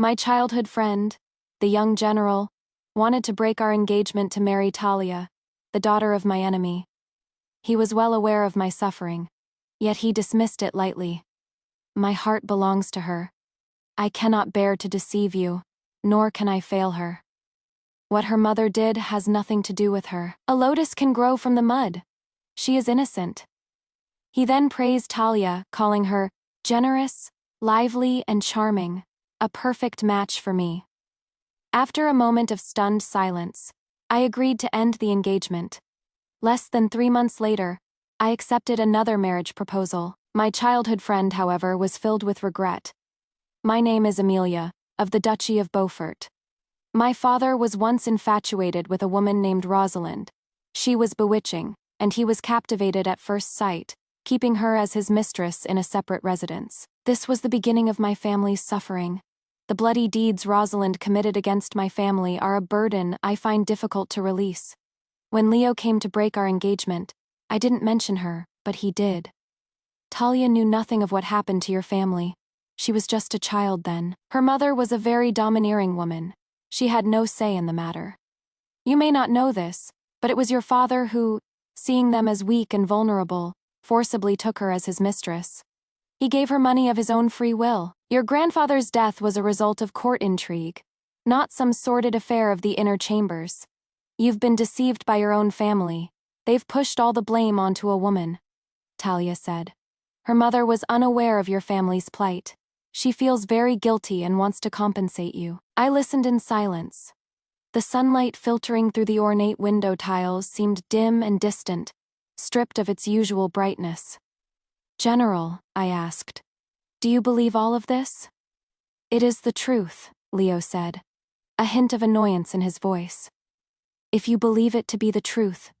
My childhood friend, the young general, wanted to break our engagement to marry Talia, the daughter of my enemy. He was well aware of my suffering, yet he dismissed it lightly. My heart belongs to her. I cannot bear to deceive you, nor can I fail her. What her mother did has nothing to do with her. A lotus can grow from the mud. She is innocent. He then praised Talia, calling her generous, lively, and charming, a perfect match for me. After a moment of stunned silence, I agreed to end the engagement. Less than 3 months later, I accepted another marriage proposal. My childhood friend, however, was filled with regret. My name is Amelia, of the Duchy of Beaufort. My father was once infatuated with a woman named Rosalind. She was bewitching, and he was captivated at first sight, keeping her as his mistress in a separate residence. This was the beginning of my family's suffering. The bloody deeds Rosalind committed against my family are a burden I find difficult to release. When Leo came to break our engagement, I didn't mention her, but he did. Talia knew nothing of what happened to your family. She was just a child then. Her mother was a very domineering woman. She had no say in the matter. You may not know this, but it was your father who, seeing them as weak and vulnerable, forcibly took her as his mistress. He gave her money of his own free will. Your grandfather's death was a result of court intrigue, not some sordid affair of the inner chambers. You've been deceived by your own family. They've pushed all the blame onto a woman, Talia said. Her mother was unaware of your family's plight. She feels very guilty and wants to compensate you. I listened in silence. The sunlight filtering through the ornate window tiles seemed dim and distant, stripped of its usual brightness. General, I asked, do you believe all of this? It is the truth, Leo said, a hint of annoyance in his voice. If you believe it to be the truth,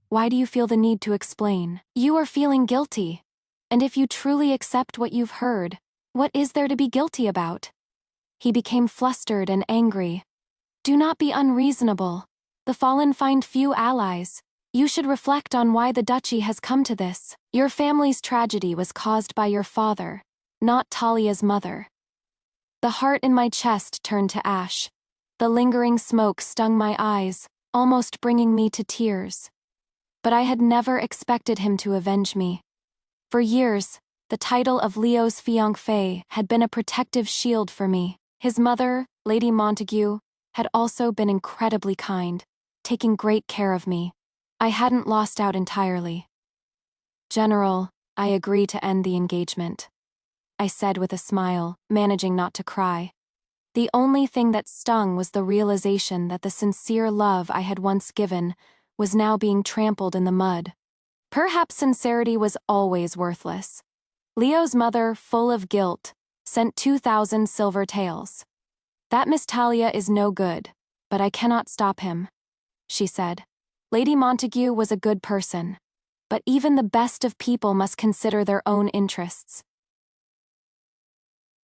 why do you feel the need to explain? You are feeling guilty. And if you truly accept what you've heard, what is there to be guilty about? He became flustered and angry. Do not be unreasonable. The fallen find few allies. You should reflect on why the duchy has come to this. Your family's tragedy was caused by your father, not Talia's mother. The heart in my chest turned to ash. The lingering smoke stung my eyes, almost bringing me to tears. But I had never expected him to avenge me. For years, the title of Leo's fiancée had been a protective shield for me. His mother, Lady Montague, had also been incredibly kind, taking great care of me. I hadn't lost out entirely. General, I agree to end the engagement, I said with a smile, managing not to cry. The only thing that stung was the realization that the sincere love I had once given was now being trampled in the mud. Perhaps sincerity was always worthless. Leo's mother, full of guilt, sent 2,000 silver taels. That Miss Talia is no good, but I cannot stop him, she said. Lady Montague was a good person, but even the best of people must consider their own interests.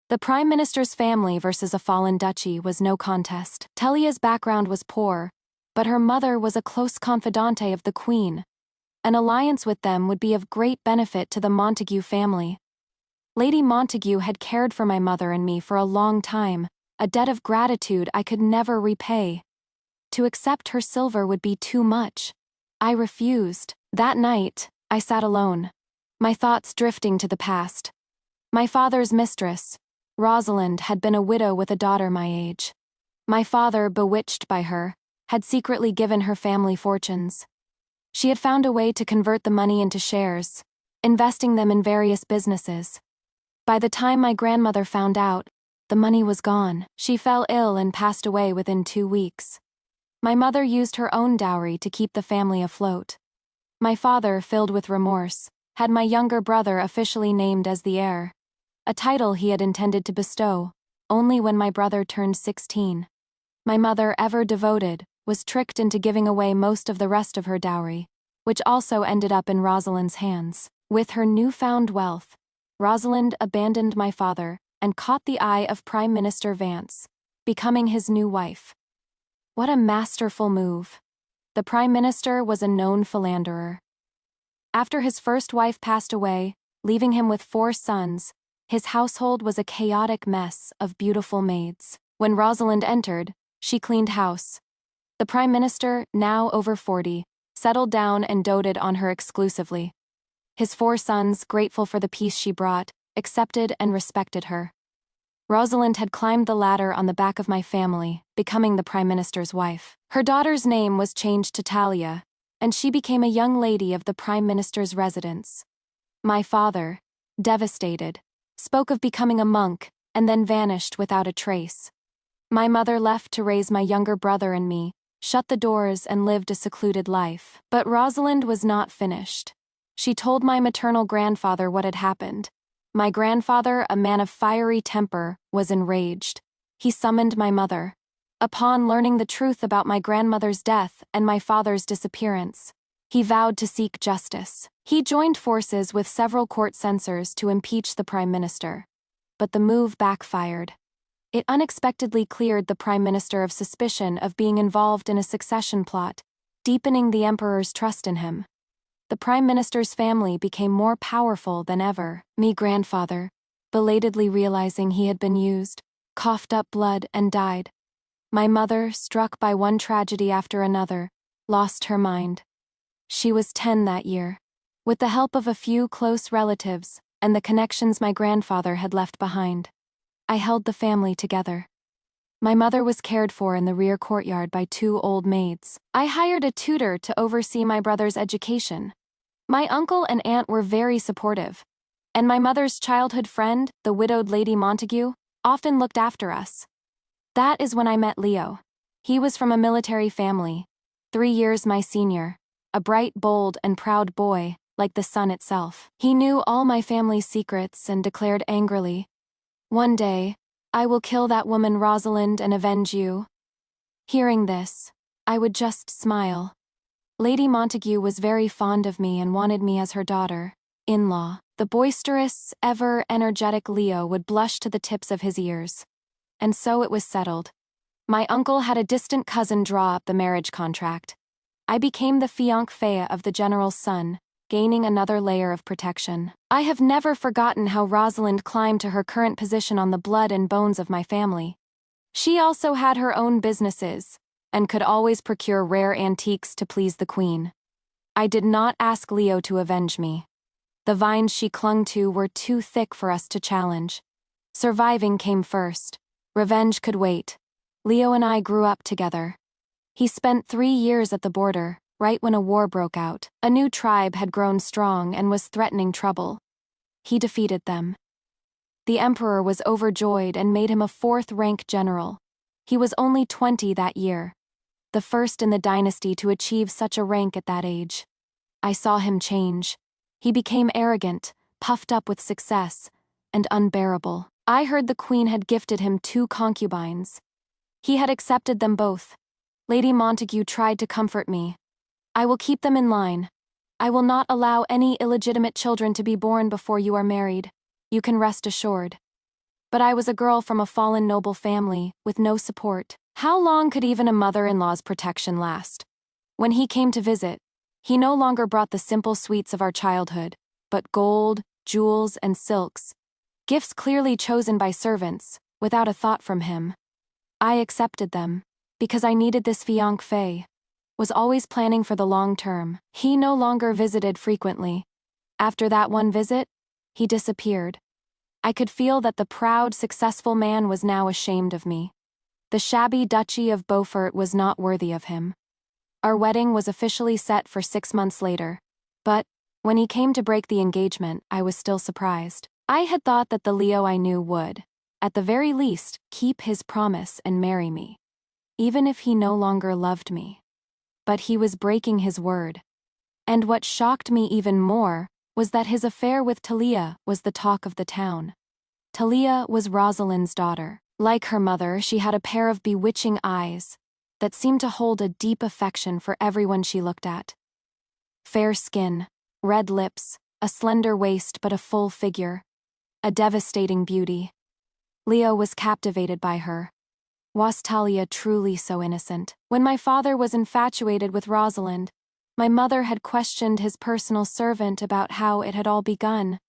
The Prime Minister's family versus a fallen duchy was no contest. Talia's background was poor, but her mother was a close confidante of the Queen. An alliance with them would be of great benefit to the Montague family. Lady Montague had cared for my mother and me for a long time, a debt of gratitude I could never repay. To accept her silver would be too much. I refused. That night, I sat alone, my thoughts drifting to the past. My father's mistress, Rosalind, had been a widow with a daughter my age. My father, bewitched by her, had secretly given her family fortunes. She had found a way to convert the money into shares, investing them in various businesses. By the time my grandmother found out, the money was gone. She fell ill and passed away within 2 weeks. My mother used her own dowry to keep the family afloat. My father, filled with remorse, had my younger brother officially named as the heir, a title he had intended to bestow only when my brother turned 16. My mother, ever devoted, was tricked into giving away most of the rest of her dowry, which also ended up in Rosalind's hands. With her newfound wealth, Rosalind abandoned my father and caught the eye of Prime Minister Vance, becoming his new wife. What a masterful move. The Prime Minister was a known philanderer. After his first wife passed away, leaving him with 4 sons, His household was a chaotic mess of beautiful maids. When Rosalind entered, she cleaned house. The Prime Minister, now over 40, settled down and doted on her exclusively. His 4 sons, grateful for the peace she brought, accepted and respected her. Rosalind had climbed the ladder on the back of my family, becoming the Prime Minister's wife. Her daughter's name was changed to Talia, and she became a young lady of the Prime Minister's residence. My father, devastated, spoke of becoming a monk and then vanished without a trace. My mother left to raise my younger brother and me, shut the doors and lived a secluded life. But Rosalind was not finished. She told my maternal grandfather what had happened. My grandfather, a man of fiery temper, was enraged. He summoned my mother. Upon learning the truth about my grandmother's death and my father's disappearance, he vowed to seek justice. He joined forces with several court censors to impeach the Prime Minister. But the move backfired. It unexpectedly cleared the Prime Minister of suspicion of being involved in a succession plot, deepening the Emperor's trust in him. The Prime Minister's family became more powerful than ever. Me grandfather, belatedly realizing he had been used, coughed up blood and died. My mother, struck by one tragedy after another, lost her mind. She was 10 that year. With the help of a few close relatives and the connections my grandfather had left behind, I held the family together. My mother was cared for in the rear courtyard by 2 old maids. I hired a tutor to oversee my brother's education. My uncle and aunt were very supportive, and my mother's childhood friend, the widowed Lady Montague, often looked after us. That is when I met Leo. He was from a military family, 3 years my senior, a bright, bold, and proud boy, like the sun itself. He knew all my family's secrets and declared angrily, "One day, I will kill that woman Rosalind and avenge you." Hearing this, I would just smile. Lady Montague was very fond of me and wanted me as her daughter-in-law. The boisterous, ever-energetic Leo would blush to the tips of his ears. And so it was settled. My uncle had a distant cousin draw up the marriage contract. I became the fiancée of the general's son, gaining another layer of protection. I have never forgotten how Rosalind climbed to her current position on the blood and bones of my family. She also had her own businesses, and could always procure rare antiques to please the queen. I did not ask Leo to avenge me. The vines she clung to were too thick for us to challenge. Surviving came first. Revenge could wait. Leo and I grew up together. He spent 3 years at the border, right when a war broke out. A new tribe had grown strong and was threatening trouble. He defeated them. The Emperor was overjoyed and made him a 4th-rank general. He was only 20 that year, the first in the dynasty to achieve such a rank at that age. I saw him change. He became arrogant, puffed up with success, and unbearable. I heard the queen had gifted him 2 concubines. He had accepted them both. Lady Montague tried to comfort me. "I will keep them in line. I will not allow any illegitimate children to be born before you are married. You can rest assured." But I was a girl from a fallen noble family, with no support. How long could even a mother-in-law's protection last? When he came to visit, he no longer brought the simple sweets of our childhood, but gold, jewels, and silks, gifts clearly chosen by servants, without a thought from him. I accepted them, because I needed this fiancé, was always planning for the long term. He no longer visited frequently. After that one visit, he disappeared. I could feel that the proud, successful man was now ashamed of me. The shabby Duchy of Beaufort was not worthy of him. Our wedding was officially set for 6 months later, but, when he came to break the engagement, I was still surprised. I had thought that the Leo I knew would, at the very least, keep his promise and marry me, even if he no longer loved me. But he was breaking his word. And what shocked me even more was that his affair with Talia was the talk of the town. Talia was Rosalind's daughter. Like her mother, she had a pair of bewitching eyes that seemed to hold a deep affection for everyone she looked at. Fair skin, red lips, a slender waist but a full figure, a devastating beauty. Leo was captivated by her. Was Talia truly so innocent? When my father was infatuated with Rosalind, my mother had questioned his personal servant about how it had all begun.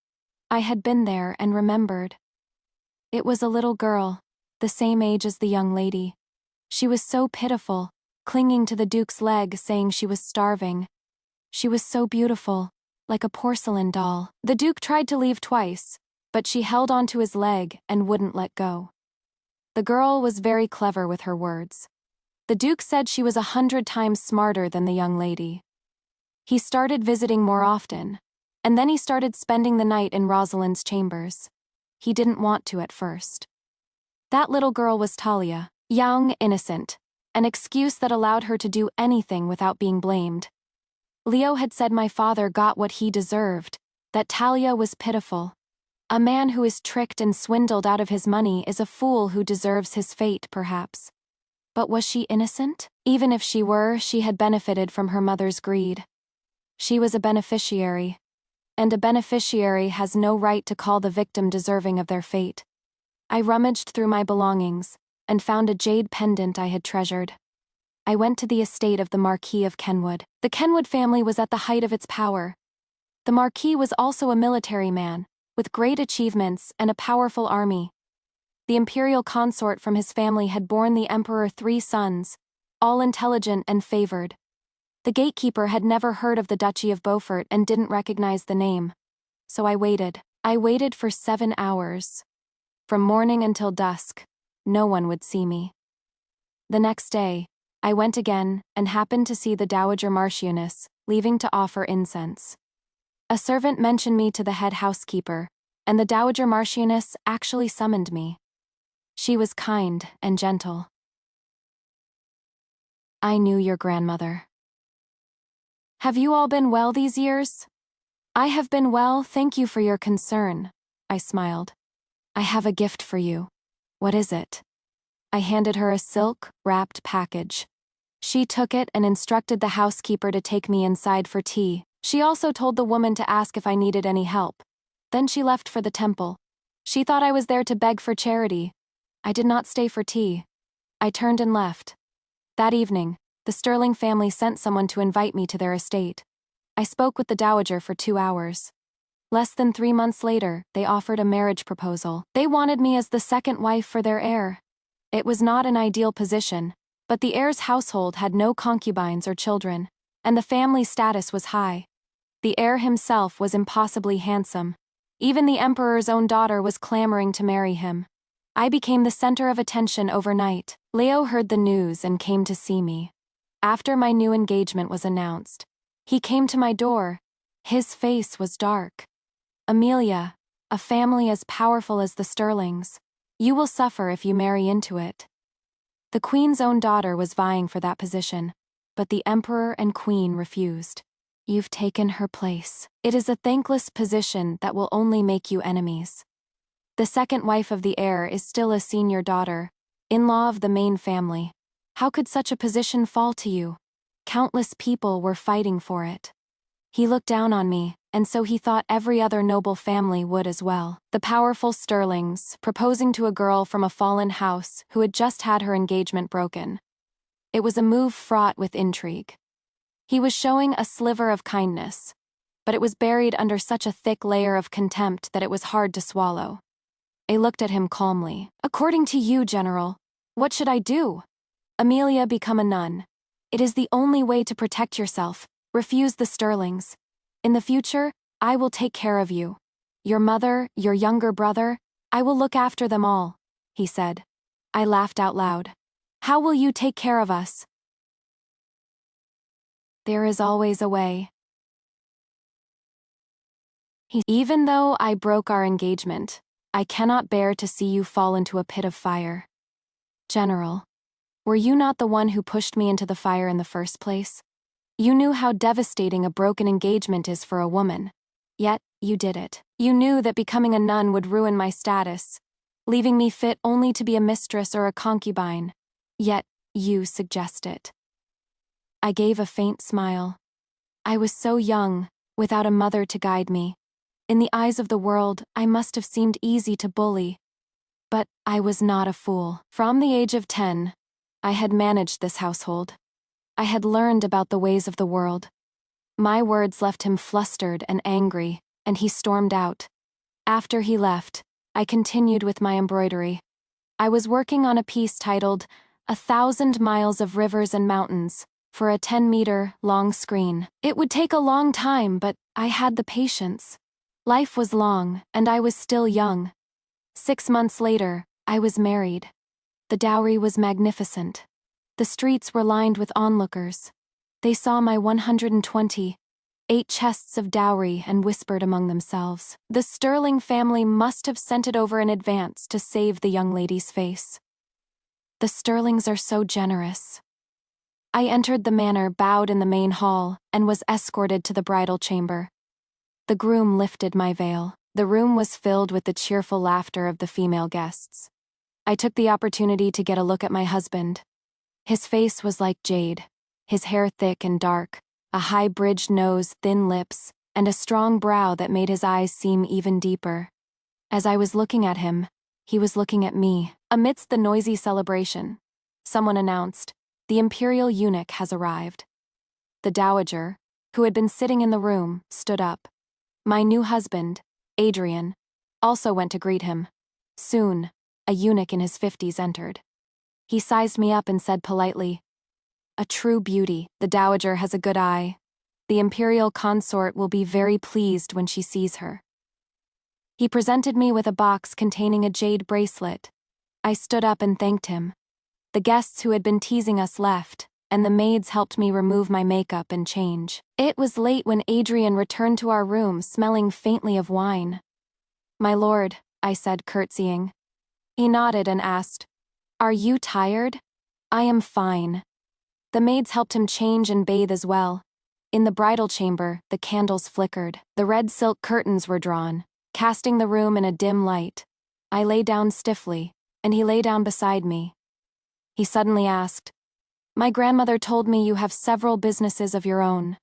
I had been there and remembered. It was a little girl, the same age as the young lady. She was so pitiful, clinging to the Duke's leg saying she was starving. She was so beautiful, like a porcelain doll. The Duke tried to leave twice, but she held onto his leg and wouldn't let go. The girl was very clever with her words. The Duke said she was 100 times smarter than the young lady. He started visiting more often, and then he started spending the night in Rosalind's chambers. He didn't want to at first. That little girl was Talia, young, innocent, an excuse that allowed her to do anything without being blamed. Leo had said my father got what he deserved, that Talia was pitiful. A man who is tricked and swindled out of his money is a fool who deserves his fate, perhaps. But was she innocent? Even if she were, she had benefited from her mother's greed. She was a beneficiary, and a beneficiary has no right to call the victim deserving of their fate. I rummaged through my belongings and found a jade pendant I had treasured. I went to the estate of the Marquis of Kenwood. The Kenwood family was at the height of its power. The Marquis was also a military man, with great achievements and a powerful army. The imperial consort from his family had borne the emperor 3 sons, all intelligent and favored. The gatekeeper had never heard of the Duchy of Beaufort and didn't recognize the name. So I waited. I waited for 7 hours. From morning until dusk, no one would see me. The next day, I went again and happened to see the Dowager Marchioness, leaving to offer incense. A servant mentioned me to the head housekeeper, and the Dowager Marchioness actually summoned me. She was kind and gentle. I knew your grandmother. Have you all been well these years? I have been well, thank you for your concern, I smiled. I have a gift for you. What is it? I handed her a silk-wrapped package. She took it and instructed the housekeeper to take me inside for tea. She also told the woman to ask if I needed any help. Then she left for the temple. She thought I was there to beg for charity. I did not stay for tea. I turned and left. That evening, the Sterling family sent someone to invite me to their estate. I spoke with the Dowager for 2 hours. Less than 3 months later, they offered a marriage proposal. They wanted me as the second wife for their heir. It was not an ideal position, but the heir's household had no concubines or children, and the family status was high. The heir himself was impossibly handsome. Even the emperor's own daughter was clamoring to marry him. I became the center of attention overnight. Leo heard the news and came to see me. After my new engagement was announced, he came to my door. His face was dark. Amelia, a family as powerful as the Sterlings. You will suffer if you marry into it. The queen's own daughter was vying for that position, but the emperor and queen refused. You've taken her place. It is a thankless position that will only make you enemies. The second wife of the heir is still a senior daughter, in-law of the main family. How could such a position fall to you? Countless people were fighting for it. He looked down on me, and so he thought every other noble family would as well. The powerful Sterlings, proposing to a girl from a fallen house who had just had her engagement broken. It was a move fraught with intrigue. He was showing a sliver of kindness, but it was buried under such a thick layer of contempt that it was hard to swallow. I looked at him calmly. According to you, General, what should I do? Amelia, become a nun. It is the only way to protect yourself. Refuse the Sterlings. In the future, I will take care of you. Your mother, your younger brother, I will look after them all, he said. I laughed out loud. How will you take care of us? There is always a way. Even though I broke our engagement, I cannot bear to see you fall into a pit of fire. General, were you not the one who pushed me into the fire in the first place? You knew how devastating a broken engagement is for a woman. Yet, you did it. You knew that becoming a nun would ruin my status, leaving me fit only to be a mistress or a concubine. Yet, you suggest it. I gave a faint smile. I was so young, without a mother to guide me. In the eyes of the world, I must have seemed easy to bully. But I was not a fool. From the age of 10, I had managed this household. I had learned about the ways of the world. My words left him flustered and angry, and he stormed out. After he left, I continued with my embroidery. I was working on a piece titled 1,000 Miles of Rivers and Mountains for a 10-meter-long screen. It would take a long time, but I had the patience. Life was long, and I was still young. 6 months later, I was married. The dowry was magnificent. The streets were lined with onlookers. They saw my 128 chests of dowry and whispered among themselves. The Sterling family must have sent it over in advance to save the young lady's face. The Sterlings are so generous. I entered the manor, bowed in the main hall, and was escorted to the bridal chamber. The groom lifted my veil. The room was filled with the cheerful laughter of the female guests. I took the opportunity to get a look at my husband. His face was like jade, his hair thick and dark, a high-bridged nose, thin lips, and a strong brow that made his eyes seem even deeper. As I was looking at him, he was looking at me. Amidst the noisy celebration, someone announced, "The imperial eunuch has arrived." The dowager, who had been sitting in the room, stood up. My new husband, Adrian, also went to greet him. Soon, a eunuch in his 50s entered. He sized me up and said politely, "A true beauty. The dowager has a good eye. The imperial consort will be very pleased when she sees her." He presented me with a box containing a jade bracelet. I stood up and thanked him. The guests who had been teasing us left, and the maids helped me remove my makeup and change. It was late when Adrian returned to our room, smelling faintly of wine. "My lord," I said, curtsying. He nodded and asked, "Are you tired?" "I am fine." The maids helped him change and bathe as well. In the bridal chamber, the candles flickered. The red silk curtains were drawn, casting the room in a dim light. I lay down stiffly, and he lay down beside me. He suddenly asked, "My grandmother told me you have several businesses of your own.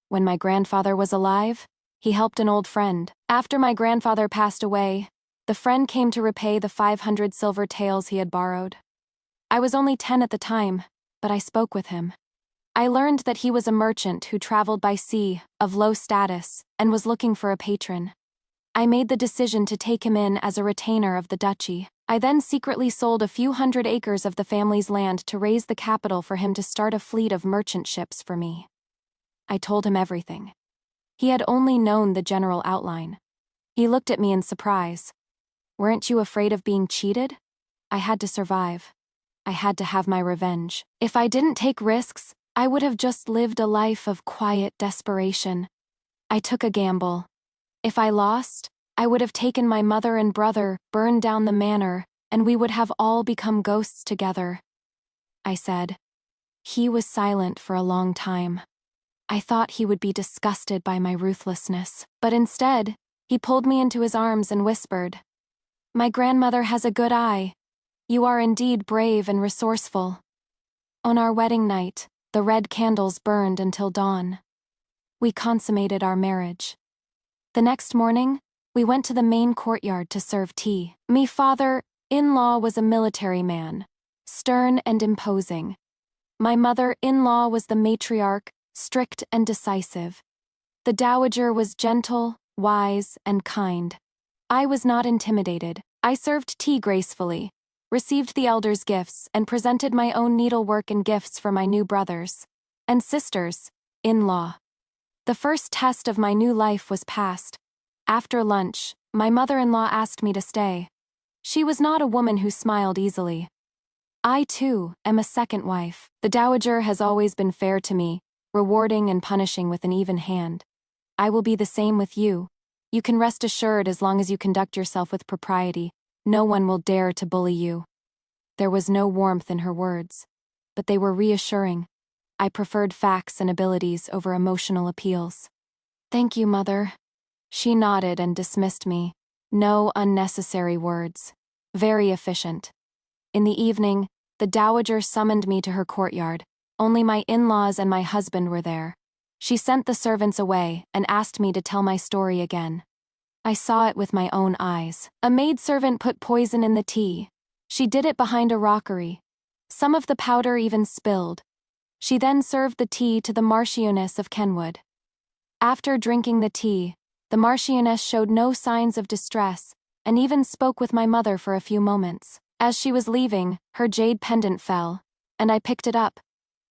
When my grandfather was alive, he helped an old friend. After my grandfather passed away, the friend came to repay the 500 silver taels he had borrowed. I was only 10 at the time, but I spoke with him. I learned that he was a merchant who traveled by sea, of low status, and was looking for a patron. I made the decision to take him in as a retainer of the duchy. I then secretly sold a few hundred acres of the family's land to raise the capital for him to start a fleet of merchant ships for me." I told him everything. He had only known the general outline. He looked at me in surprise. "Weren't you afraid of being cheated?" "I had to survive. I had to have my revenge. If I didn't take risks, I would have just lived a life of quiet desperation. I took a gamble. If I lost, I would have taken my mother and brother, burned down the manor, and we would have all become ghosts together," I said. He was silent for a long time. I thought he would be disgusted by my ruthlessness, but instead, he pulled me into his arms and whispered, "My grandmother has a good eye. You are indeed brave and resourceful." On our wedding night, the red candles burned until dawn. We consummated our marriage. The next morning, we went to the main courtyard to serve tea. My father-in-law was a military man, stern and imposing. My mother-in-law was the matriarch, strict and decisive. The dowager was gentle, wise, and kind. I was not intimidated. I served tea gracefully, received the elders' gifts, and presented my own needlework and gifts for my new brothers and sisters-in-law. The first test of my new life was passed. After lunch, my mother-in-law asked me to stay. She was not a woman who smiled easily. I, too, am a second wife. The dowager has always been fair to me, rewarding and punishing with an even hand. I will be the same with you. You can rest assured as long as you conduct yourself with propriety, no one will dare to bully you." There was no warmth in her words, but they were reassuring. I preferred facts and abilities over emotional appeals. "Thank you, Mother." She nodded and dismissed me. No unnecessary words. Very efficient. In the evening, the dowager summoned me to her courtyard. Only my in-laws and my husband were there. She sent the servants away and asked me to tell my story again. I saw it with my own eyes. A maidservant put poison in the tea. She did it behind a rockery. Some of the powder even spilled. She then served the tea to the Marchioness of Kenwood. After drinking the tea, The Marchioness showed no signs of distress, and even spoke with my mother for a few moments. As she was leaving, her jade pendant fell, and I picked it up.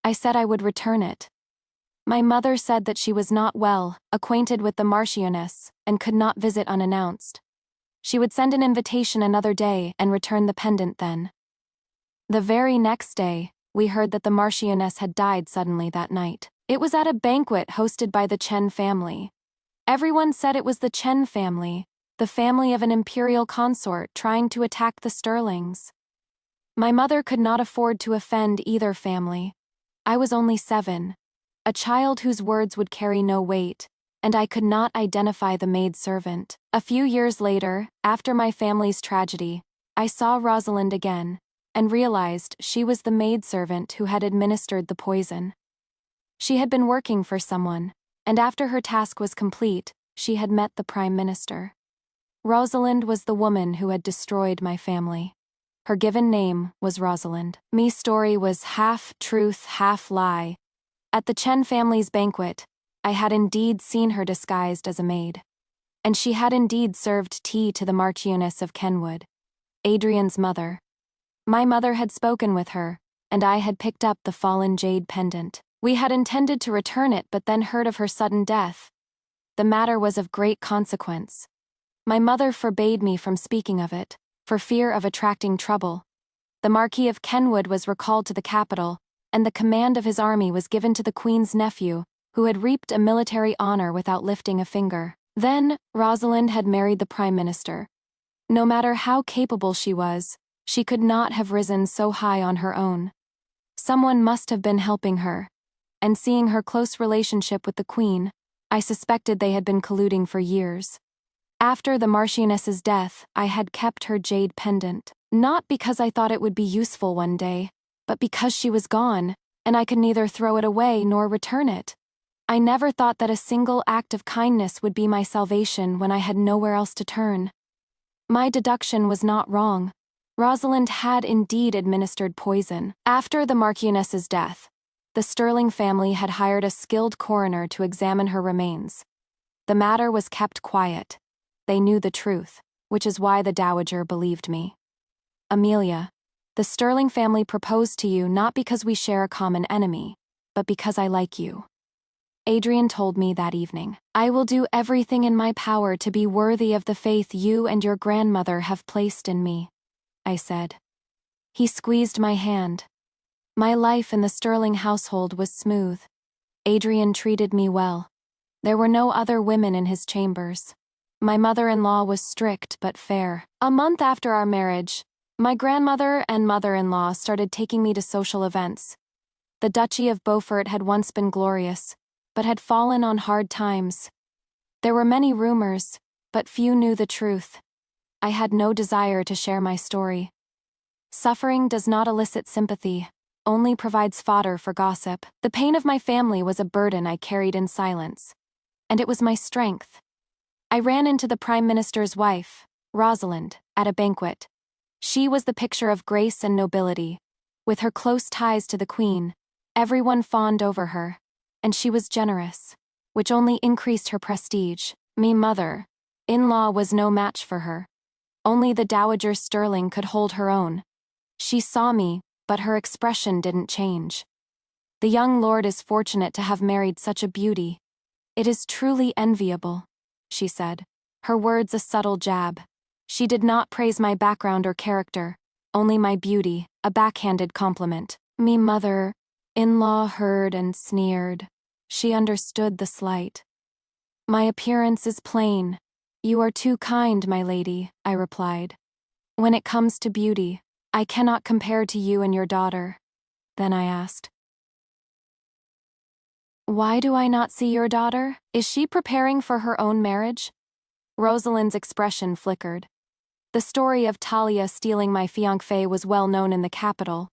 I said I would return it. My mother said that she was not well, acquainted with the Marchioness, and could not visit unannounced. She would send an invitation another day and return the pendant then. The very next day, we heard that the Marchioness had died suddenly that night. It was at a banquet hosted by the Chen family. Everyone said it was the Chen family, the family of an imperial consort trying to attack the Sterlings. My mother could not afford to offend either family. I was only 7, a child whose words would carry no weight, and I could not identify the maidservant. A few years later, after my family's tragedy, I saw Rosalind again, and realized she was the maidservant who had administered the poison. She had been working for someone, and after her task was complete, she had met the Prime Minister. Rosalind was the woman who had destroyed my family. Her given name was Rosalind. Me story was half truth, half lie. At the Chen family's banquet, I had indeed seen her disguised as a maid. And she had indeed served tea to the Marchioness of Kenwood, Adrian's mother. My mother had spoken with her, and I had picked up the fallen jade pendant. We had intended to return it but then heard of her sudden death. The matter was of great consequence. My mother forbade me from speaking of it, for fear of attracting trouble. The Marquis of Kenwood was recalled to the capital, and the command of his army was given to the Queen's nephew, who had reaped a military honor without lifting a finger. Then, Rosalind had married the Prime Minister. No matter how capable she was, she could not have risen so high on her own. Someone must have been helping her, and seeing her close relationship with the Queen, I suspected they had been colluding for years. After the Marchioness's death, I had kept her jade pendant, not because I thought it would be useful one day, but because she was gone, and I could neither throw it away nor return it. I never thought that a single act of kindness would be my salvation when I had nowhere else to turn. My deduction was not wrong. Rosalind had indeed administered poison. After the Marchioness's death, the Sterling family had hired a skilled coroner to examine her remains. The matter was kept quiet. They knew the truth, which is why the Dowager believed me. Amelia, the Sterling family proposed to you not because we share a common enemy, but because I like you. Adrian told me that evening. I will do everything in my power to be worthy of the faith you and your grandmother have placed in me, I said. He squeezed my hand. My life in the Sterling household was smooth. Adrian treated me well. There were no other women in his chambers. My mother-in-law was strict but fair. A month after our marriage, my grandmother and mother-in-law started taking me to social events. The Duchy of Beaufort had once been glorious, but had fallen on hard times. There were many rumors, but few knew the truth. I had no desire to share my story. Suffering does not elicit sympathy, only provides fodder for gossip. The pain of my family was a burden I carried in silence, and it was my strength. I ran into the Prime Minister's wife, Rosalind, at a banquet. She was the picture of grace and nobility. With her close ties to the Queen, everyone fawned over her, and she was generous, which only increased her prestige. Me mother-in-law was no match for her. Only the Dowager Sterling could hold her own. She saw me, but her expression didn't change. The young lord is fortunate to have married such a beauty. It is truly enviable, she said, her words a subtle jab. She did not praise my background or character, only my beauty, a backhanded compliment. Me mother-in-law heard and sneered. She understood the slight. My appearance is plain. You are too kind, my lady, I replied. When it comes to beauty, I cannot compare to you and your daughter. Then I asked, why do I not see your daughter? Is she preparing for her own marriage? Rosalind's expression flickered. The story of Talia stealing my fiancé was well known in the capital.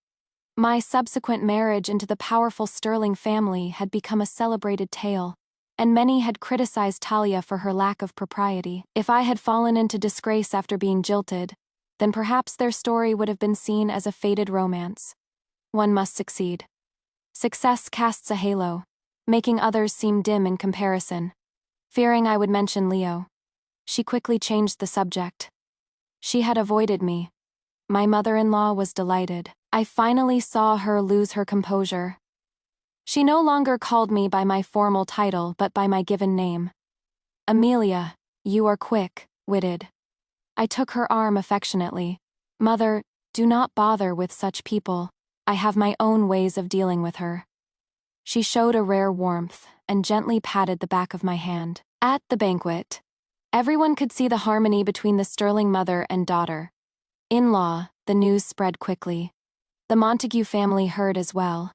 My subsequent marriage into the powerful Sterling family had become a celebrated tale, and many had criticized Talia for her lack of propriety. If I had fallen into disgrace after being jilted, then perhaps their story would have been seen as a fated romance. One must succeed. Success casts a halo, making others seem dim in comparison. fearing I would mention Leo. She quickly changed the subject. She had avoided me. My mother-in-law was delighted. I finally saw her lose her composure. She no longer called me by my formal title but by my given name. Amelia, you are quick-witted. I took her arm affectionately. Mother, do not bother with such people. I have my own ways of dealing with her. She showed a rare warmth and gently patted the back of my hand. At the banquet, everyone could see the harmony between the Sterling mother and daughter. In-law, the news spread quickly. The Montague family heard as well.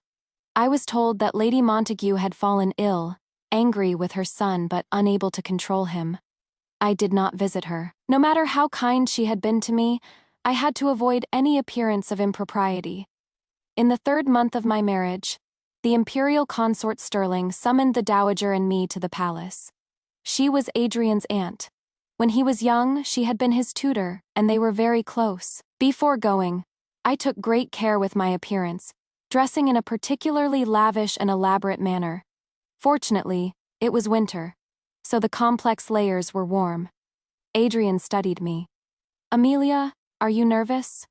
I was told that Lady Montague had fallen ill, angry with her son but unable to control him. I did not visit her. No matter how kind she had been to me, I had to avoid any appearance of impropriety. In the 3rd month of my marriage, the imperial consort Sterling summoned the dowager and me to the palace. She was Adrian's aunt. When he was young, she had been his tutor, and they were very close. Before going, I took great care with my appearance, dressing in a particularly lavish and elaborate manner. Fortunately, it was winter, so the complex layers were warm. Adrian studied me. Amelia, are you nervous?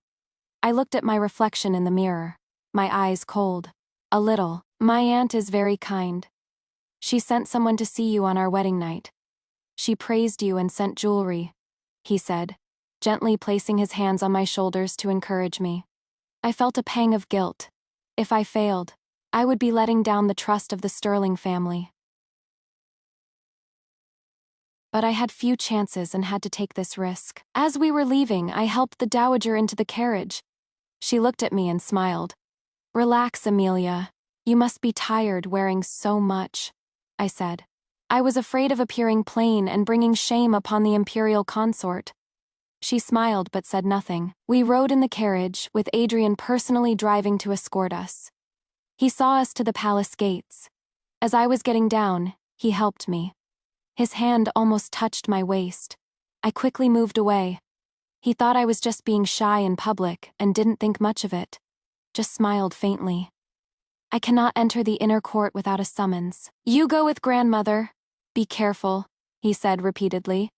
I looked at my reflection in the mirror, my eyes cold. A little. My aunt is very kind. She sent someone to see you on our wedding night. She praised you and sent jewelry, he said, gently placing his hands on my shoulders to encourage me. I felt a pang of guilt. If I failed, I would be letting down the trust of the Sterling family. But I had few chances and had to take this risk. As we were leaving, I helped the dowager into the carriage. She looked at me and smiled. Relax, Amelia. You must be tired wearing so much, I said. I was afraid of appearing plain and bringing shame upon the imperial consort. She smiled but said nothing. We rode in the carriage, with Adrian personally driving to escort us. He saw us to the palace gates. As I was getting down, he helped me. His hand almost touched my waist. I quickly moved away. He thought I was just being shy in public and didn't think much of it. Just smiled faintly. I cannot enter the inner court without a summons. You go with grandmother. Be careful, he said repeatedly.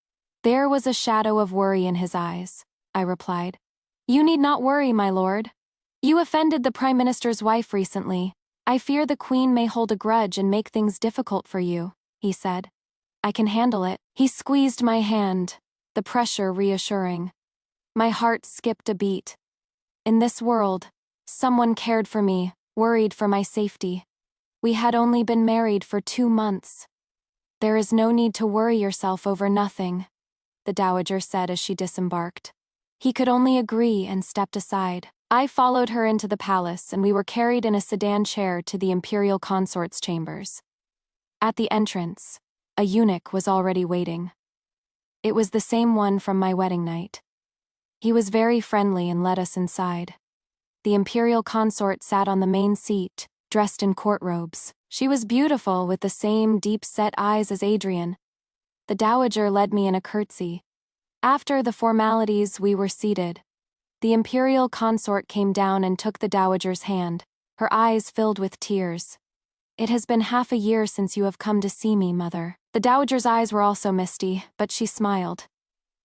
There was a shadow of worry in his eyes. I replied. You need not worry, my lord. You offended the Prime Minister's wife recently. I fear the Queen may hold a grudge and make things difficult for you, he said. I can handle it. He squeezed my hand, the pressure reassuring. My heart skipped a beat. In this world, someone cared for me, worried for my safety. We had only been married for 2 months. There is no need to worry yourself over nothing, the dowager said as she disembarked. He could only agree and stepped aside. I followed her into the palace and we were carried in a sedan chair to the imperial consort's chambers. At the entrance, a eunuch was already waiting. It was the same one from my wedding night. He was very friendly and led us inside. The imperial consort sat on the main seat, dressed in court robes. She was beautiful with the same deep-set eyes as Adrian. The dowager led me in a curtsy. After the formalities, we were seated. The imperial consort came down and took the dowager's hand, her eyes filled with tears. It has been half a year since you have come to see me, mother. The dowager's eyes were also misty, but she smiled.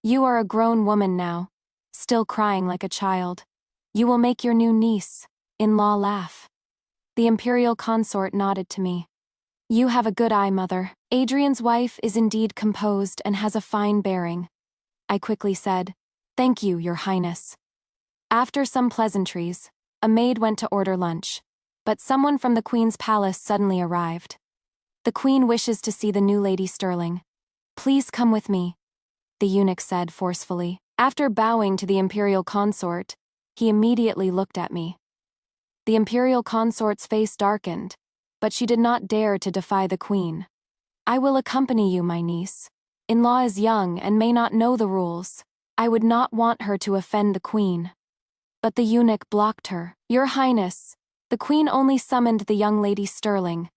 You are a grown woman now, still crying like a child. You will make your new niece, in-law, laugh. The imperial consort nodded to me. You have a good eye, mother. Adrian's wife is indeed composed and has a fine bearing. I quickly said, Thank you, your highness. After some pleasantries, a maid went to order lunch, but someone from the Queen's palace suddenly arrived. The Queen wishes to see the new Lady Sterling. Please come with me, the eunuch said forcefully. After bowing to the imperial consort, he immediately looked at me. The imperial consort's face darkened, but she did not dare to defy the Queen. I will accompany you, my niece. In-law is young and may not know the rules. I would not want her to offend the Queen. But the eunuch blocked her. Your Highness, the Queen only summoned the young Lady Sterling.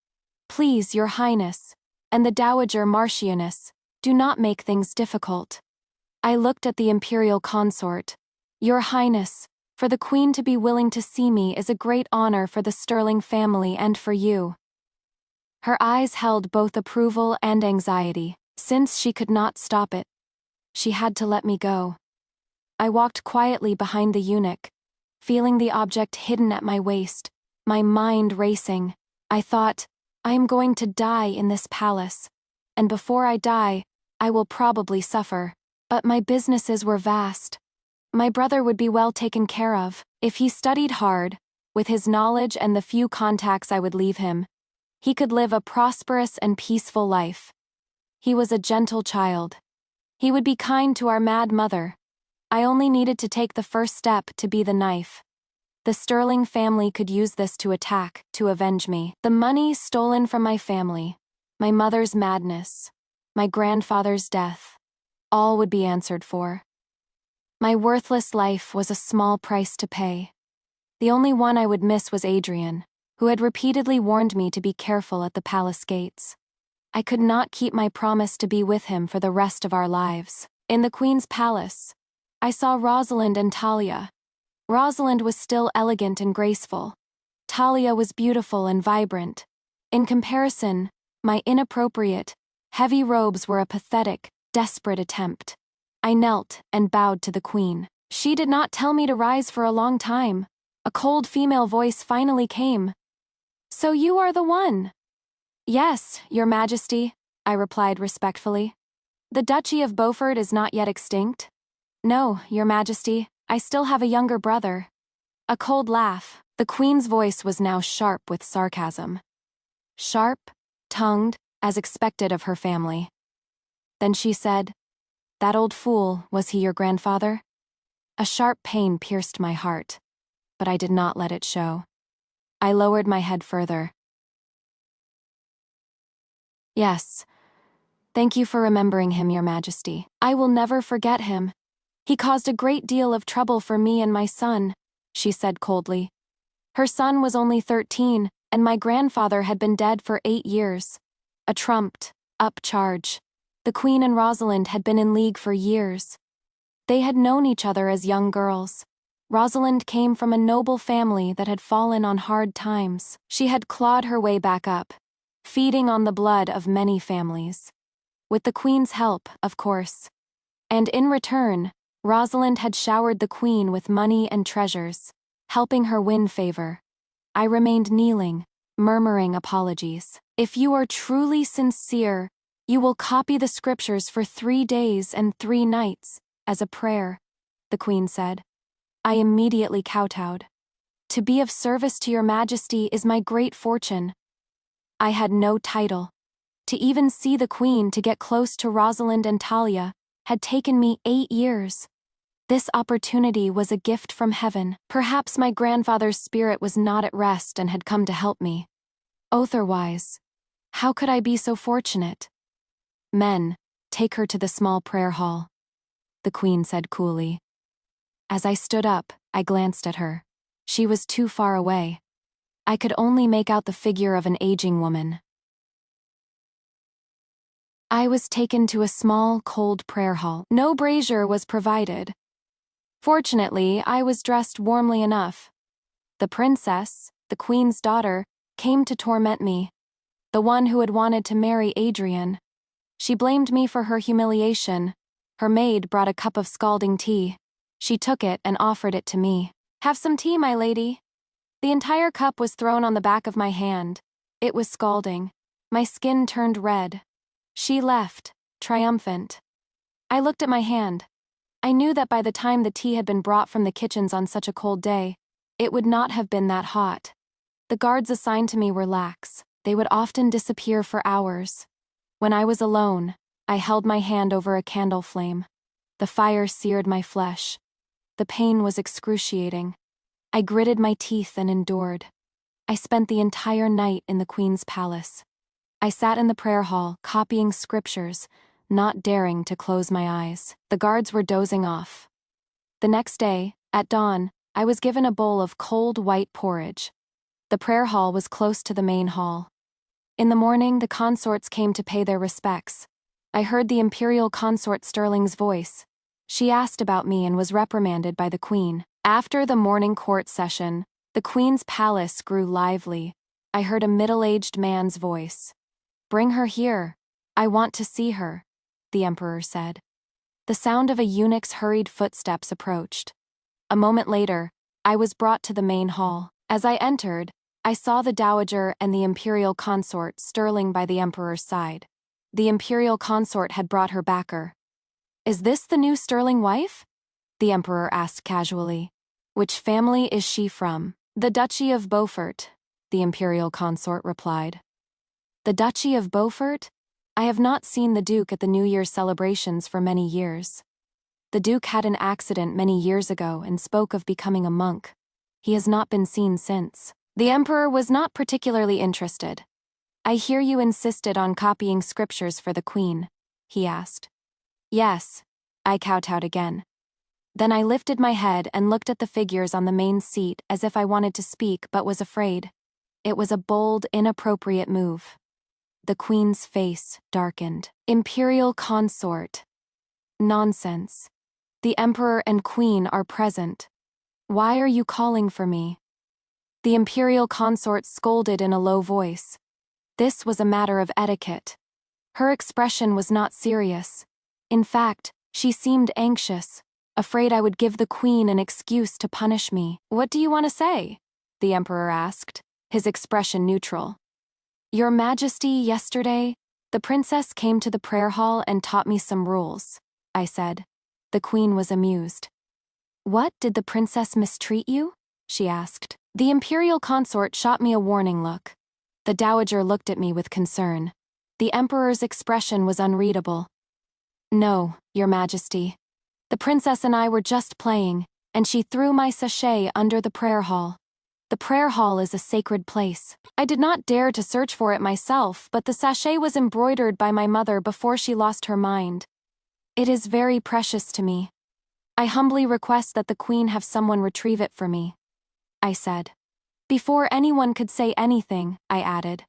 Please, your Highness, and the Dowager Marchioness, do not make things difficult. I looked at the imperial consort. Your Highness, for the Queen to be willing to see me is a great honor for the Sterling family and for you. Her eyes held both approval and anxiety. Since she could not stop it, she had to let me go. I walked quietly behind the eunuch, feeling the object hidden at my waist, my mind racing. I thought, I am going to die in this palace, and before I die, I will probably suffer. But my businesses were vast. My brother would be well taken care of. If he studied hard, with his knowledge and the few contacts I would leave him, he could live a prosperous and peaceful life. He was a gentle child. He would be kind to our mad mother. I only needed to take the first step to be the knife. The Sterling family could use this to attack, to avenge me. The money stolen from my family, my mother's madness, my grandfather's death, all would be answered for. My worthless life was a small price to pay. The only one I would miss was Adrian, who had repeatedly warned me to be careful at the palace gates. I could not keep my promise to be with him for the rest of our lives. In the Queen's palace, I saw Rosalind and Talia. Rosalind was still elegant and graceful. Talia was beautiful and vibrant. In comparison, my inappropriate, heavy robes were a pathetic, desperate attempt. I knelt and bowed to the Queen. She did not tell me to rise for a long time. A cold female voice finally came. "So you are the one?" "Yes, Your Majesty," I replied respectfully. "The Duchy of Beaufort is not yet extinct?" "No, Your Majesty, I still have a younger brother." A cold laugh. The Queen's voice was now sharp with sarcasm. Sharp-tongued, as expected of her family. Then she said, "That old fool, was he your grandfather?" A sharp pain pierced my heart, but I did not let it show. I lowered my head further. "Yes. Thank you for remembering him, Your Majesty. I will never forget him. He caused a great deal of trouble for me and my son," she said coldly. Her son was only 13, and my grandfather had been dead for 8 years. A trumped-up charge. The Queen and Rosalind had been in league for years. They had known each other as young girls. Rosalind came from a noble family that had fallen on hard times. She had clawed her way back up, feeding on the blood of many families. With the Queen's help, of course. And in return, Rosalind had showered the Queen with money and treasures, helping her win favor. I remained kneeling, murmuring apologies. "If you are truly sincere, you will copy the scriptures for 3 days and 3 nights, as a prayer," the Queen said. I immediately kowtowed. "To be of service to Your Majesty is my great fortune." I had no title. To even see the Queen, to get close to Rosalind and Talia, had taken me 8 years. This opportunity was a gift from heaven. Perhaps my grandfather's spirit was not at rest and had come to help me. Otherwise, how could I be so fortunate? "Men, take her to the small prayer hall," the Queen said coolly. As I stood up, I glanced at her. She was too far away. I could only make out the figure of an aging woman. I was taken to a small, cold prayer hall. No brazier was provided. Fortunately, I was dressed warmly enough. The princess, the Queen's daughter, came to torment me. The one who had wanted to marry Adrian. She blamed me for her humiliation. Her maid brought a cup of scalding tea. She took it and offered it to me. "Have some tea, my lady." The entire cup was thrown on the back of my hand. It was scalding. My skin turned red. She left, triumphant. I looked at my hand. I knew that by the time the tea had been brought from the kitchens on such a cold day, it would not have been that hot. The guards assigned to me were lax. They would often disappear for hours. When I was alone, I held my hand over a candle flame. The fire seared my flesh. The pain was excruciating. I gritted my teeth and endured. I spent the entire night in the Queen's palace. I sat in the prayer hall, copying scriptures, not daring to close my eyes. The guards were dozing off. The next day, at dawn, I was given a bowl of cold white porridge. The prayer hall was close to the main hall. In the morning, the consorts came to pay their respects. I heard the imperial consort Sterling's voice. She asked about me and was reprimanded by the Queen. After the morning court session, the Queen's palace grew lively. I heard a middle-aged man's voice. "Bring her here. I want to see her." the emperor said. The sound of a eunuch's hurried footsteps approached. A moment later, I was brought to the main hall. As I entered, I saw the dowager and the imperial consort Sterling by the emperor's side. The imperial consort had brought her backer. "Is this the new Sterling wife?" the emperor asked casually. "Which family is she from?" "The Duchy of Beaufort," the imperial consort replied. "The Duchy of Beaufort? I have not seen the Duke at the New Year's celebrations for many years. The Duke had an accident many years ago and spoke of becoming a monk. He has not been seen since." The emperor was not particularly interested. "I hear you insisted on copying scriptures for the queen," he asked. "Yes," I kowtowed again. Then I lifted my head and looked at the figures on the main seat as if I wanted to speak but was afraid. It was a bold, inappropriate move. The queen's face darkened. "Imperial consort. Nonsense. The emperor and queen are present. Why are you calling for me?" The imperial consort scolded in a low voice. This was a matter of etiquette. Her expression was not serious. In fact, she seemed anxious, afraid I would give the queen an excuse to punish me. "What do you want to say?" the emperor asked, his expression neutral. "Your Majesty, yesterday, the princess came to the prayer hall and taught me some rules," I said. The queen was amused. "What, did the princess mistreat you?" she asked. The imperial consort shot me a warning look. The dowager looked at me with concern. The emperor's expression was unreadable. "No, Your Majesty. The princess and I were just playing, and she threw my sachet under the prayer hall. The prayer hall is a sacred place. I did not dare to search for it myself, but the sachet was embroidered by my mother before she lost her mind. It is very precious to me. I humbly request that the queen have someone retrieve it for me," I said. Before anyone could say anything, I added,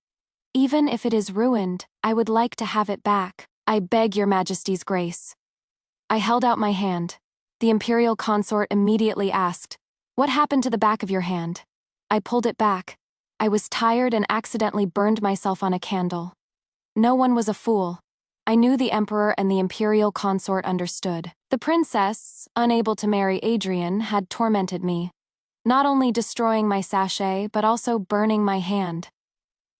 "Even if it is ruined, I would like to have it back. I beg Your Majesty's grace." I held out my hand. The imperial consort immediately asked, "What happened to the back of your hand?" I pulled it back. I was tired and accidentally burned myself on a candle. No one was a fool. I knew the emperor and the imperial consort understood. The princess, unable to marry Adrian, had tormented me, not only destroying my sachet but also burning my hand.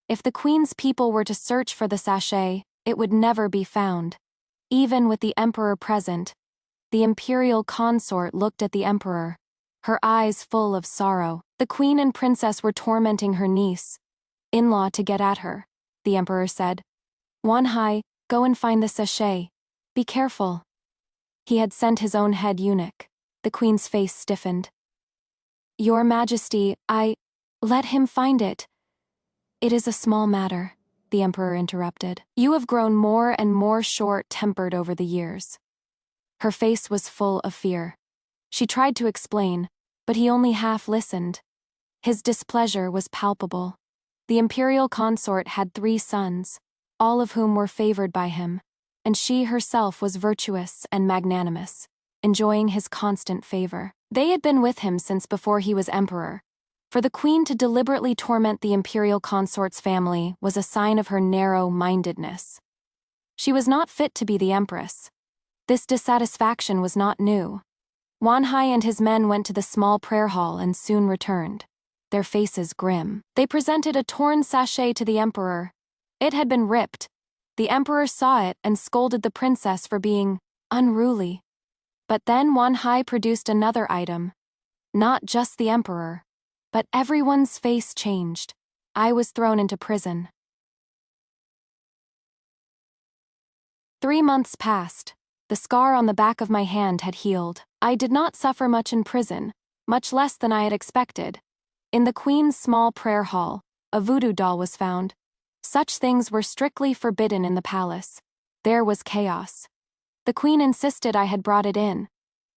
If the queen's people were to search for the sachet, it would never be found. Even with the emperor present, the imperial consort looked at the emperor, her eyes full of sorrow. The queen and princess were tormenting her niece-in-law to get at her, the emperor said. "Wanhai, go and find the sachet. Be careful." He had sent his own head eunuch. The queen's face stiffened. "Your Majesty, let him find it." "It is a small matter," the emperor interrupted. "You have grown more and more short-tempered over the years." Her face was full of fear. She tried to explain, but he only half listened. His displeasure was palpable. The imperial consort had 3 sons, all of whom were favored by him, and she herself was virtuous and magnanimous, enjoying his constant favor. They had been with him since before he was emperor. For the queen to deliberately torment the imperial consort's family was a sign of her narrow-mindedness. She was not fit to be the empress. This dissatisfaction was not new. Wanhai and his men went to the small prayer hall and soon returned, their faces grim. They presented a torn sachet to the emperor. It had been ripped. The emperor saw it and scolded the princess for being unruly. But then Wanhai produced another item. Not just the emperor, but everyone's face changed. I was thrown into prison. 3 months passed. The scar on the back of my hand had healed. I did not suffer much in prison, much less than I had expected. In the queen's small prayer hall, a voodoo doll was found. Such things were strictly forbidden in the palace. There was chaos. The queen insisted I had brought it in.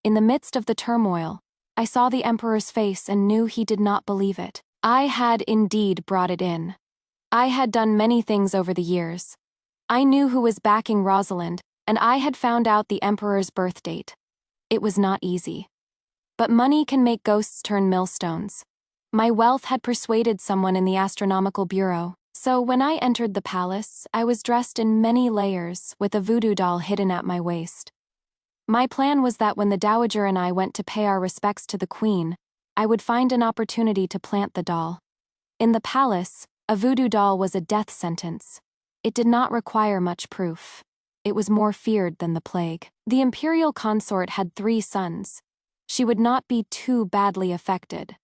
In the midst of the turmoil, I saw the emperor's face and knew he did not believe it. I had indeed brought it in. I had done many things over the years. I knew who was backing Rosalind, and I had found out the emperor's birth date. It was not easy. But money can make ghosts turn millstones. My wealth had persuaded someone in the astronomical bureau. So when I entered the palace, I was dressed in many layers, with a voodoo doll hidden at my waist. My plan was that when the dowager and I went to pay our respects to the queen, I would find an opportunity to plant the doll. In the palace, a voodoo doll was a death sentence. It did not require much proof. It was more feared than the plague. The imperial consort had 3 sons. She would not be too badly affected.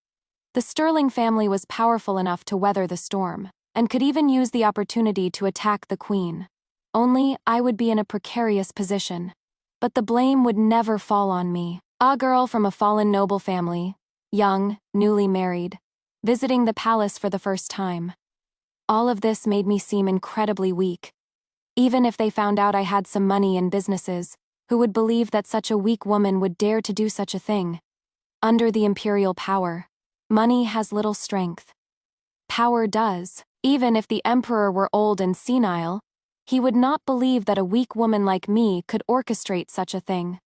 The Sterling family was powerful enough to weather the storm, and could even use the opportunity to attack the queen. Only I would be in a precarious position. But the blame would never fall on me. A girl from a fallen noble family, young, newly married, visiting the palace for the first time. All of this made me seem incredibly weak. Even if they found out I had some money and businesses, who would believe that such a weak woman would dare to do such a thing? Under the imperial power, money has little strength. Power does. Even if the emperor were old and senile, he would not believe that a weak woman like me could orchestrate such a thing.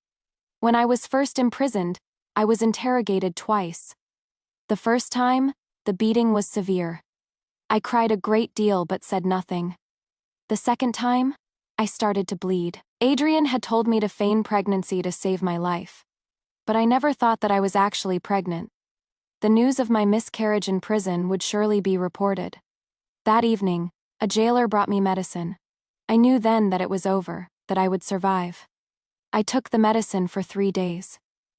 When I was first imprisoned, I was interrogated twice. The first time, the beating was severe. I cried a great deal but said nothing. The second time, I started to bleed. Adrian had told me to feign pregnancy to save my life. But I never thought that I was actually pregnant. The news of my miscarriage in prison would surely be reported. That evening, a jailer brought me medicine. I knew then that it was over, that I would survive. I took the medicine for 3 days.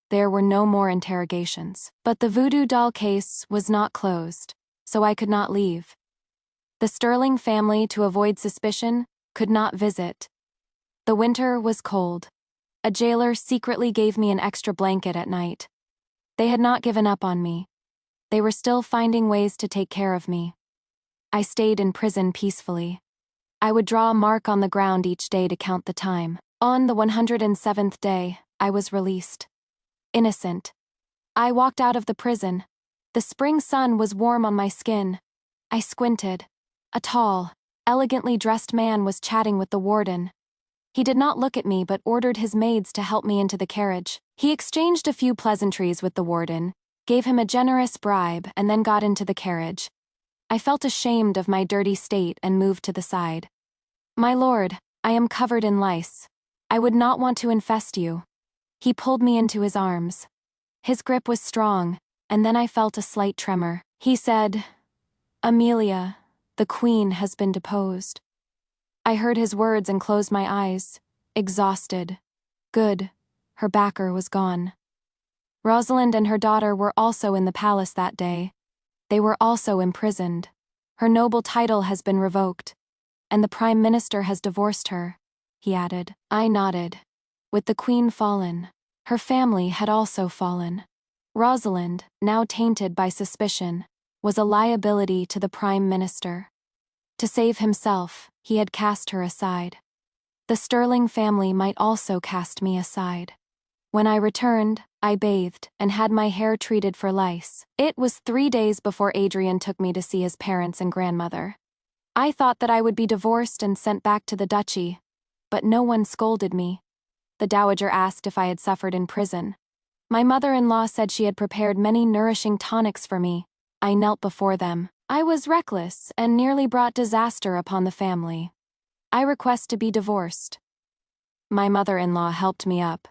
There were no more interrogations. But the voodoo doll case was not closed, so I could not leave. The Sterling family, to avoid suspicion, could not visit. The winter was cold. A jailer secretly gave me an extra blanket at night. They had not given up on me. They were still finding ways to take care of me. I stayed in prison peacefully. I would draw a mark on the ground each day to count the time. On the 107th day, I was released. Innocent. I walked out of the prison. The spring sun was warm on my skin. I squinted. A tall, elegantly dressed man was chatting with the warden. He did not look at me but ordered his maids to help me into the carriage. He exchanged a few pleasantries with the warden, gave him a generous bribe, and then got into the carriage. I felt ashamed of my dirty state and moved to the side. "My lord, I am covered in lice. I would not want to infest you." He pulled me into his arms. His grip was strong, and then I felt a slight tremor. He said, "Amelia, the queen has been deposed." I heard his words and closed my eyes, exhausted. Good, her backer was gone. Rosalind and her daughter were also in the palace that day. They were also imprisoned. Her noble title has been revoked, and the Prime Minister has divorced her, he added. I nodded. With the Queen fallen, her family had also fallen. Rosalind, now tainted by suspicion, was a liability to the Prime Minister. To save himself, he had cast her aside. The Sterling family might also cast me aside. When I returned, I bathed and had my hair treated for lice. It was 3 days before Adrian took me to see his parents and grandmother. I thought that I would be divorced and sent back to the duchy, but no one scolded me. The dowager asked if I had suffered in prison. My mother-in-law said she had prepared many nourishing tonics for me. I knelt before them. I was reckless and nearly brought disaster upon the family. I request to be divorced. My mother-in-law helped me up.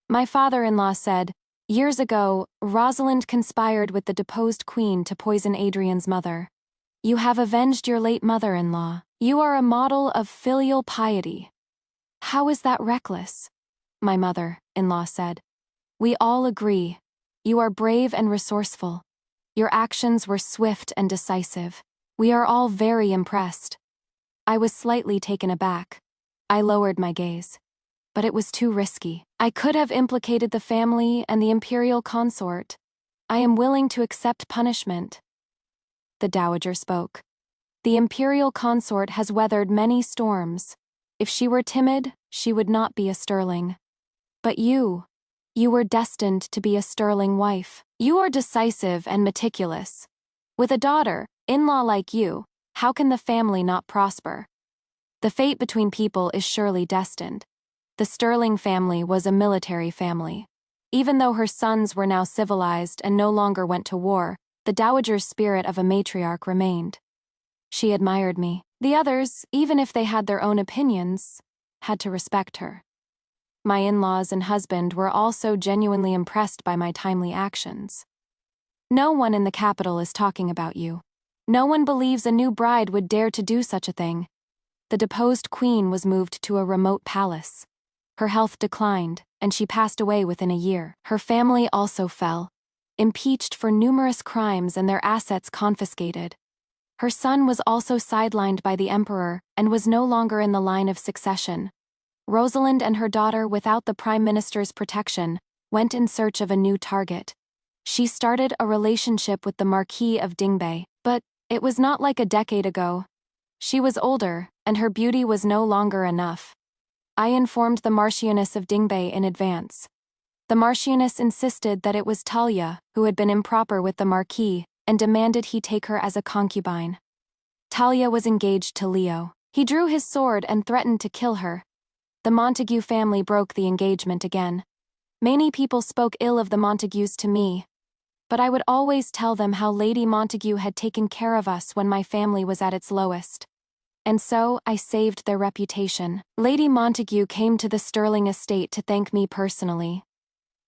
My father-in-law said, "Years ago, Rosalind conspired with the deposed queen to poison Adrian's mother. You have avenged your late mother-in-law. You are a model of filial piety." "How is that reckless?" my mother-in-law said. "We all agree. You are brave and resourceful. Your actions were swift and decisive. We are all very impressed." I was slightly taken aback. I lowered my gaze. But it was too risky. I could have implicated the family and the imperial consort. I am willing to accept punishment. The dowager spoke. The imperial consort has weathered many storms. If she were timid, she would not be a Sterling. But you were destined to be a Sterling wife. You are decisive and meticulous. With a daughter-in-law like you, how can the family not prosper? The fate between people is surely destined. The Sterling family was a military family. Even though her sons were now civilized and no longer went to war, the dowager's spirit of a matriarch remained. She admired me. The others, even if they had their own opinions, had to respect her. My in-laws and husband were also genuinely impressed by my timely actions. No one in the capital is talking about you. No one believes a new bride would dare to do such a thing. The deposed queen was moved to a remote palace. Her health declined, and she passed away within a year. Her family also fell, impeached for numerous crimes and their assets confiscated. Her son was also sidelined by the emperor and was no longer in the line of succession. Rosalind and her daughter, without the prime minister's protection, went in search of a new target. She started a relationship with the Marquis of Dingbei, but it was not like a decade ago. She was older, and her beauty was no longer enough. I informed the Marchioness of Dingbei in advance. The Marchioness insisted that it was Talia who had been improper with the Marquis and demanded he take her as a concubine. Talia was engaged to Leo. He drew his sword and threatened to kill her. The Montague family broke the engagement again. Many people spoke ill of the Montagues to me, but I would always tell them how Lady Montague had taken care of us when my family was at its lowest. And so, I saved their reputation. Lady Montague came to the Sterling estate to thank me personally.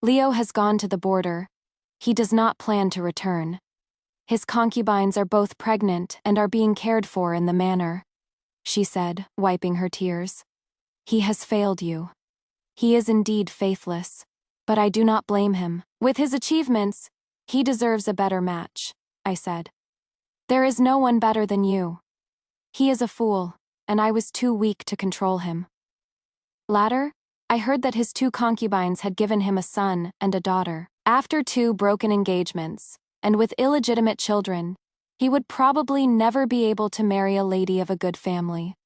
Leo has gone to the border. He does not plan to return. His concubines are both pregnant and are being cared for in the manor, she said, wiping her tears. He has failed you. He is indeed faithless, but I do not blame him. With his achievements, he deserves a better match, I said. There is no one better than you. He is a fool, and I was too weak to control him. Later, I heard that his 2 concubines had given him a son and a daughter. After 2 broken engagements, and with illegitimate children, he would probably never be able to marry a lady of a good family.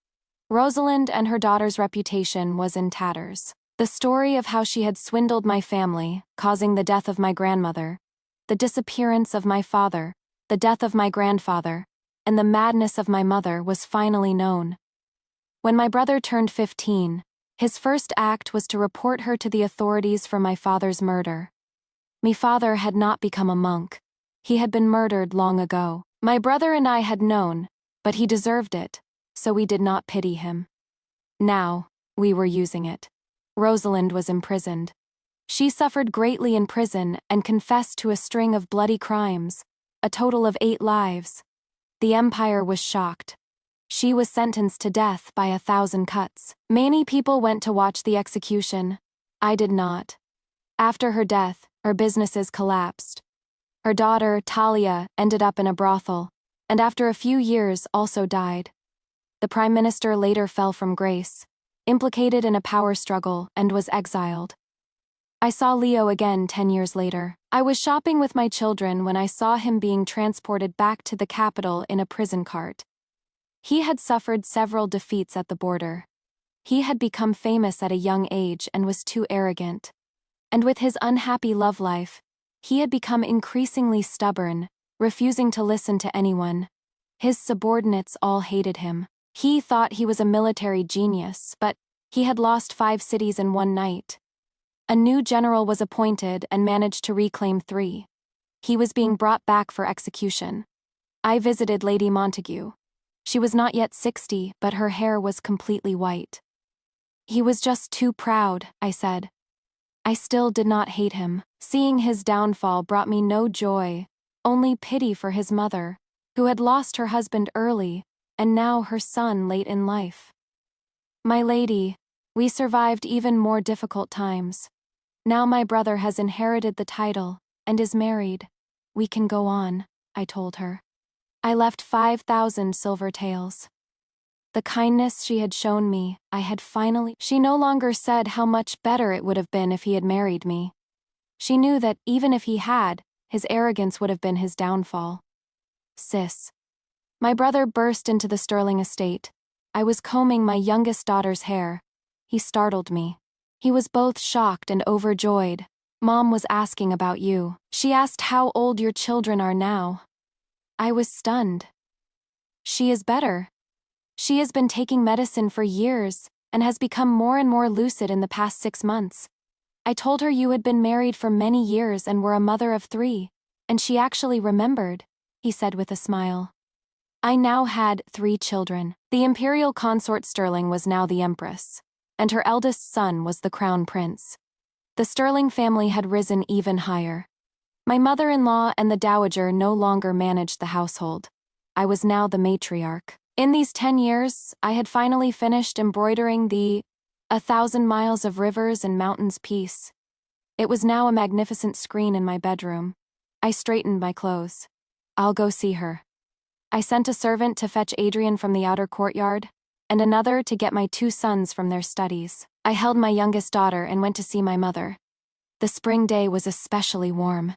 Rosalind and her daughter's reputation was in tatters. The story of how she had swindled my family, causing the death of my grandmother, the disappearance of my father, the death of my grandfather, and the madness of my mother was finally known. When my brother turned 15, his first act was to report her to the authorities for my father's murder. My father had not become a monk. He had been murdered long ago. My brother and I had known, but he deserved it, so we did not pity him. Now, we were using it. Rosalind was imprisoned. She suffered greatly in prison and confessed to a string of bloody crimes, a total of 8 lives. The Empire was shocked. She was sentenced to death by 1,000 cuts. Many people went to watch the execution. I did not. After her death, her businesses collapsed. Her daughter, Talia, ended up in a brothel, and after a few years also died. The Prime Minister later fell from grace, implicated in a power struggle, and was exiled. I saw Leo again 10 years later. I was shopping with my children when I saw him being transported back to the capital in a prison cart. He had suffered several defeats at the border. He had become famous at a young age and was too arrogant. And with his unhappy love life, he had become increasingly stubborn, refusing to listen to anyone. His subordinates all hated him. He thought he was a military genius, but he had lost 5 cities in one night. A new general was appointed and managed to reclaim 3. He was being brought back for execution. I visited Lady Montague. She was not yet 60, but her hair was completely white. He was just too proud, I said. I still did not hate him. Seeing his downfall brought me no joy, only pity for his mother, who had lost her husband early, and now her son late in life. My lady, we survived even more difficult times. Now my brother has inherited the title, and is married. We can go on, I told her. I left 5,000 silver taels. The kindness she had shown me, I had finally— She no longer said how much better it would have been if he had married me. She knew that even if he had, his arrogance would have been his downfall. Sis. My brother burst into the Sterling estate. I was combing my youngest daughter's hair. He startled me. He was both shocked and overjoyed. Mom was asking about you. She asked how old your children are now. I was stunned. She is better. She has been taking medicine for years and has become more and more lucid in the past 6 months. I told her you had been married for many years and were a mother of 3, and she actually remembered, he said with a smile. I now had 3 children. The imperial consort Sterling was now the empress, and her eldest son was the crown prince. The Sterling family had risen even higher. My mother-in-law and the dowager no longer managed the household. I was now the matriarch. In these 10 years, I had finally finished embroidering the 1,000 miles of rivers and mountains piece. It was now a magnificent screen in my bedroom. I straightened my clothes. I'll go see her. I sent a servant to fetch Adrian from the outer courtyard, and another to get my 2 sons from their studies. I held my youngest daughter and went to see my mother. The spring day was especially warm.